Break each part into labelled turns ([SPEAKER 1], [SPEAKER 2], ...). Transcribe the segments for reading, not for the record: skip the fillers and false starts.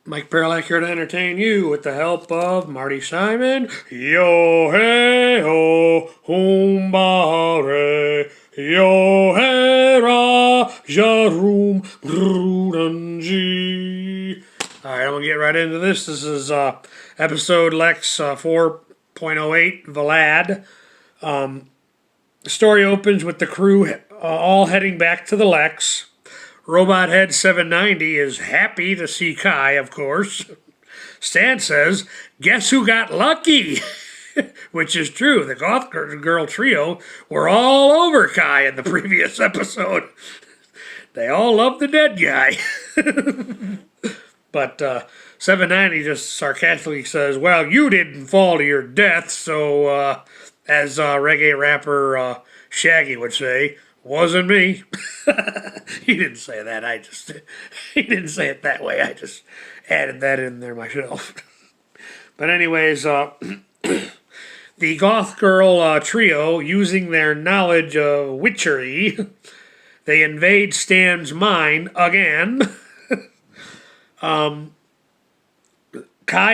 [SPEAKER 1] Mike Perlak here to entertain you with the help of Marty Simon. Yo hey ho, humbare. Yo hey ra, jarum, brudanji. Alright, I'm going to get right into this. This is episode LEXX 4.08, Vlad. The story opens with the crew all heading back to the LEXX. Robot Head 790 is happy to see Kai, of course. Stan says, guess who got lucky? Which is true. The Goth Girl trio were all over Kai in the previous episode. They all love the dead guy. But 790 just sarcastically says, well, you didn't fall to your death, so as reggae rapper Shaggy would say, wasn't me. He didn't say that. He didn't say it that way. I just added that in there myself. But anyways, the Goth Girl trio, using their knowledge of witchery, they invade Stan's mind again. Kai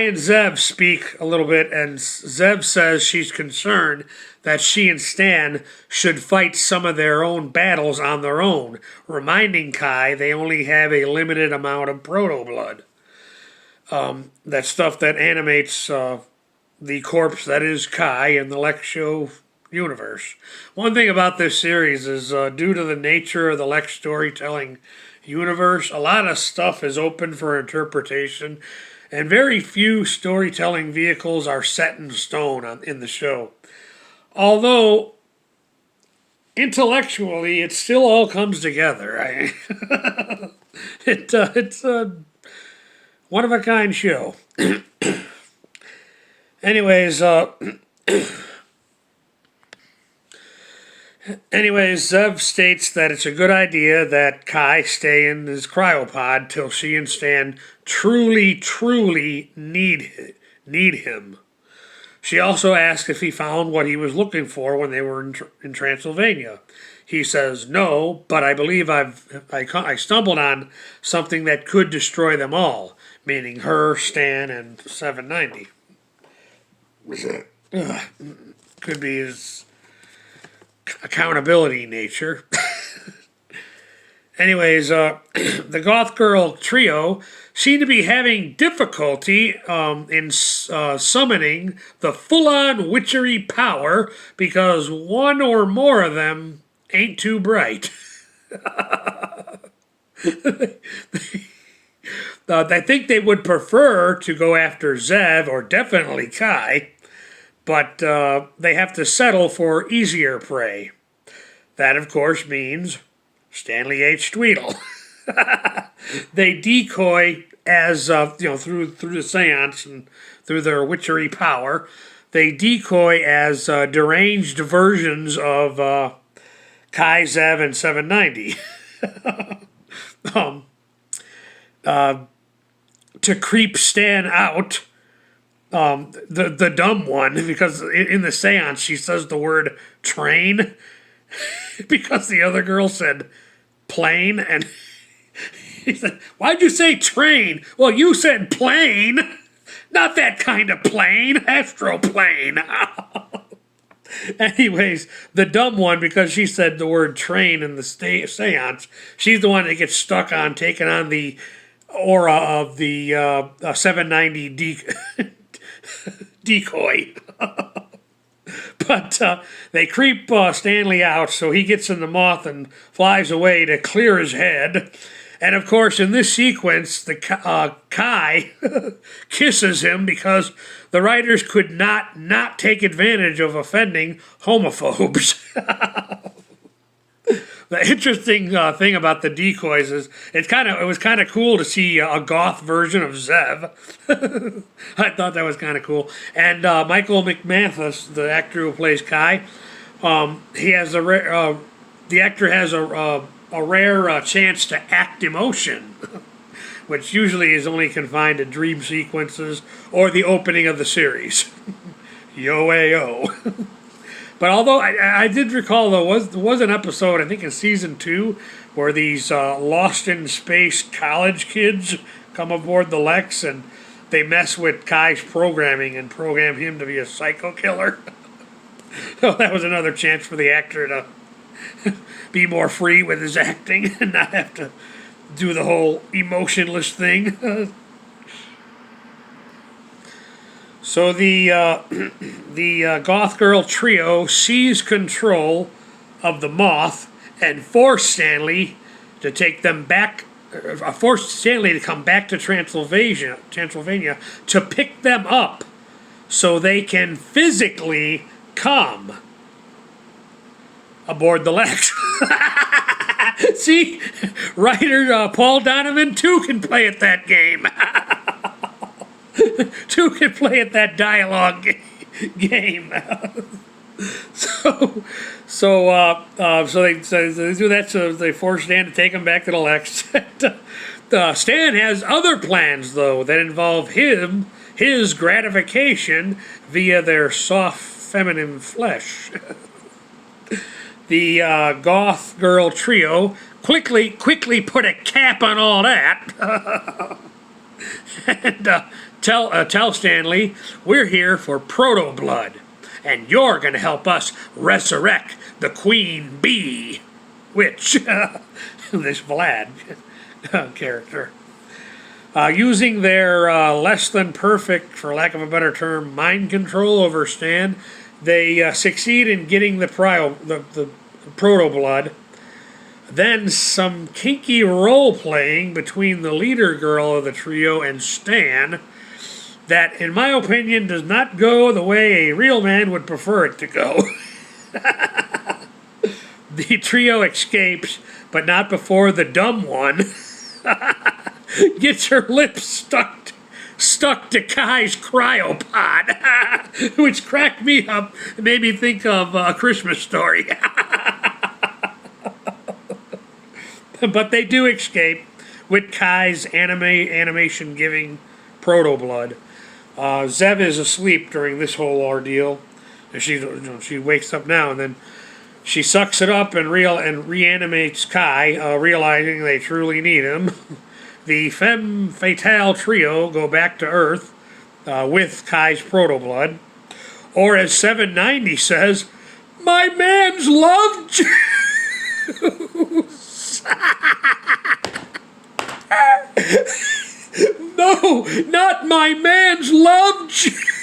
[SPEAKER 1] and Zev speak a little bit, and Zev says she's concerned that she and Stan should fight some of their own battles on their own, reminding Kai they only have a limited amount of proto-blood. That stuff that animates the corpse that is Kai in the LEXX show universe. One thing about this series is due to the nature of the LEXX storytelling universe, a lot of stuff is open for interpretation, and very few storytelling vehicles are set in stone in the show. Although, intellectually, it still all comes together. Right? It's a one-of-a-kind show. Anyways, Zev states that it's a good idea that Kai stay in his cryopod till she and Stan truly need him. She also asks if he found what he was looking for when they were in Transylvania. He says, no, but I believe I stumbled on something that could destroy them all, meaning her, Stan, and 790. Could be his accountability nature. Anyways, the Goth Girl trio seem to be having difficulty in summoning the full-on witchery power because one or more of them ain't too bright. I think they would prefer to go after Zev or definitely Kai, but they have to settle for easier prey. That, of course, means Stanley H. Tweedle. They decoy as through the seance and through their witchery power. They decoy as deranged versions of Kai, Zev, and 790 to creep Stan out. The dumb one, because in the seance she says the word train because the other girl said plane, and he said, why'd you say train? Well, you said plane. Not that kind of plane. Astroplane. Anyways, the dumb one, because she said the word train in the seance, she's the one that gets stuck on taking on the aura of the 790 decoy. But they creep Stanley out, so he gets in the moth and flies away to clear his head. And of course, in this sequence, the Kai kisses him because the writers could not take advantage of offending homophobes. The interesting thing about the decoys is it was kind of cool to see a goth version of Zev. I thought that was kind of cool. And Michael McManus, the actor who plays Kai, the actor has a rare chance to act emotion, which usually is only confined to dream sequences or the opening of the series. Yo-ay-yo. But although I did recall there was an episode, I think in season 2, where these lost in space college kids come aboard the LEXX and they mess with Kai's programming and program him to be a psycho killer. So that was another chance for the actor to be more free with his acting and not have to do the whole emotionless thing. So the Goth Girl trio seized control of the Moth and forced Stanley to take them back. Forced Stanley to come back to Transylvania to pick them up, so they can physically come aboard the LEXX. See, writer Paul Donovan too can play at that game. Two can play at that dialogue game. So they do that. So they force Stan to take him back to the LEXX. Stan has other plans though that involve his gratification via their soft feminine flesh. The Goth Girl trio quickly put a cap on all that. And tell Stanley, we're here for proto-blood, and you're going to help us resurrect the Queen Bee, which, this Vlad character. Using their less than perfect, for lack of a better term, mind control over Stan, they succeed in getting the proto-blood. Then some kinky role-playing between the leader girl of the trio and Stan that, in my opinion, does not go the way a real man would prefer it to go. The trio escapes, but not before the dumb one gets her lips stuck to Kai's cryopod, which cracked me up and made me think of A Christmas Story. But they do escape with Kai's animation-giving proto-blood. Zev is asleep during this whole ordeal. And she wakes up now, and then she sucks it up and reanimates Kai, realizing they truly need him. The femme fatale trio go back to Earth with Kai's proto-blood. Or as 790 says, my man's love juice. No, not my man's love juice.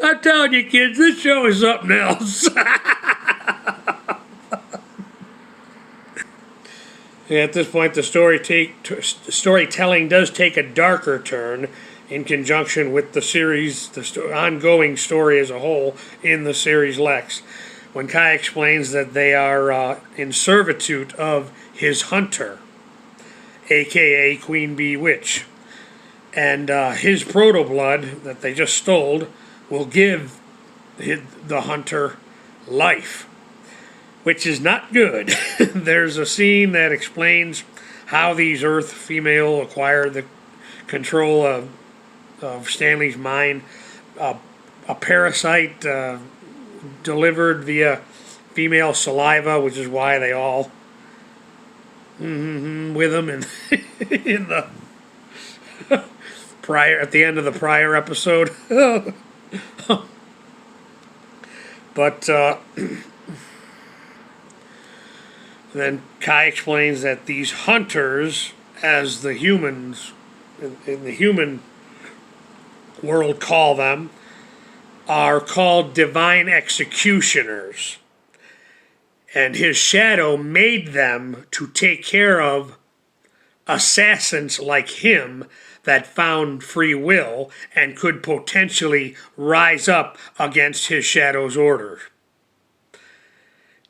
[SPEAKER 1] I'm telling you, kids, this show is something else. At this point, the storytelling does take a darker turn in conjunction with the series, ongoing story as a whole in the series LEXX, when Kai explains that they are in servitude of his hunter, a.k.a. Queen Bee Witch. And his proto-blood that they just stole will give the hunter life, which is not good. There's a scene that explains how these Earth female acquired the control of Stanley's mind. A parasite delivered via female saliva, which is why they all with him in the at the end of the prior episode. But then Kai explains that these hunters, as the humans in the human world call them, are called divine executioners. And his shadow made them to take care of assassins like him that found free will and could potentially rise up against his shadow's orders.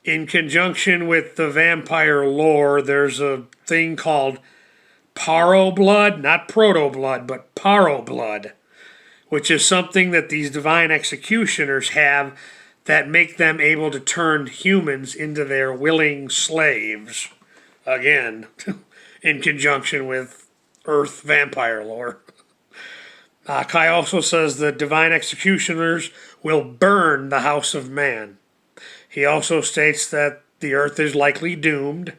[SPEAKER 1] In conjunction with the vampire lore, there's a thing called paro blood, not proto blood, but paro blood, which is something that these divine executioners have that make them able to turn humans into their willing slaves. Again, in conjunction with Earth vampire lore. Kai also says the divine executioners will burn the house of man. He also states that the Earth is likely doomed,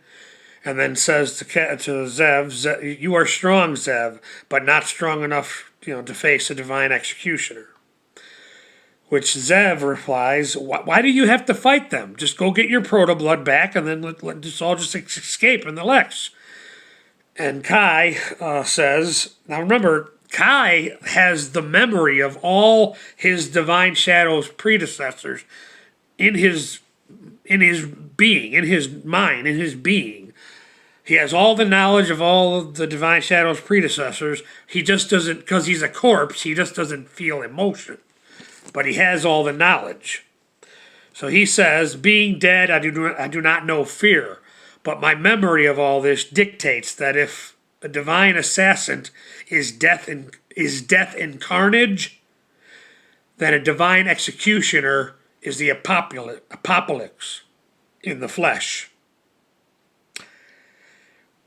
[SPEAKER 1] and then says to Zev, "You are strong, Zev, but not strong enough, to face a divine executioner." Which Zev replies, "Why do you have to fight them? Just go get your proto blood back, and then let this all just escape in the LEXX." And Kai says, now remember, Kai has the memory of all his Divine Shadow's predecessors in his being, in his mind, in his being. He has all the knowledge of all of the Divine Shadow's predecessors. He just doesn't, because he's a corpse, he just doesn't feel emotion. But he has all the knowledge. So he says, "Being dead, I do not know fear. But my memory of all this dictates that if a divine assassin is death in carnage, then a divine executioner is the apocalypse in the flesh."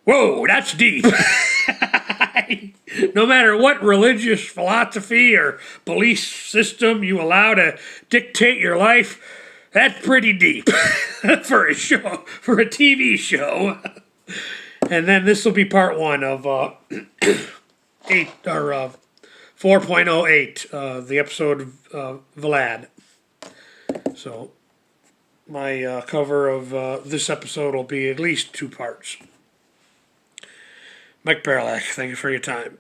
[SPEAKER 1] Whoa, that's deep. No matter what religious philosophy or belief system you allow to dictate your life, that's pretty deep for a show, for a TV show. And then this will be part 1 of 4.08, the episode of Vlad. So my cover of this episode will be at least 2 parts. Mike Paralak, thank you for your time.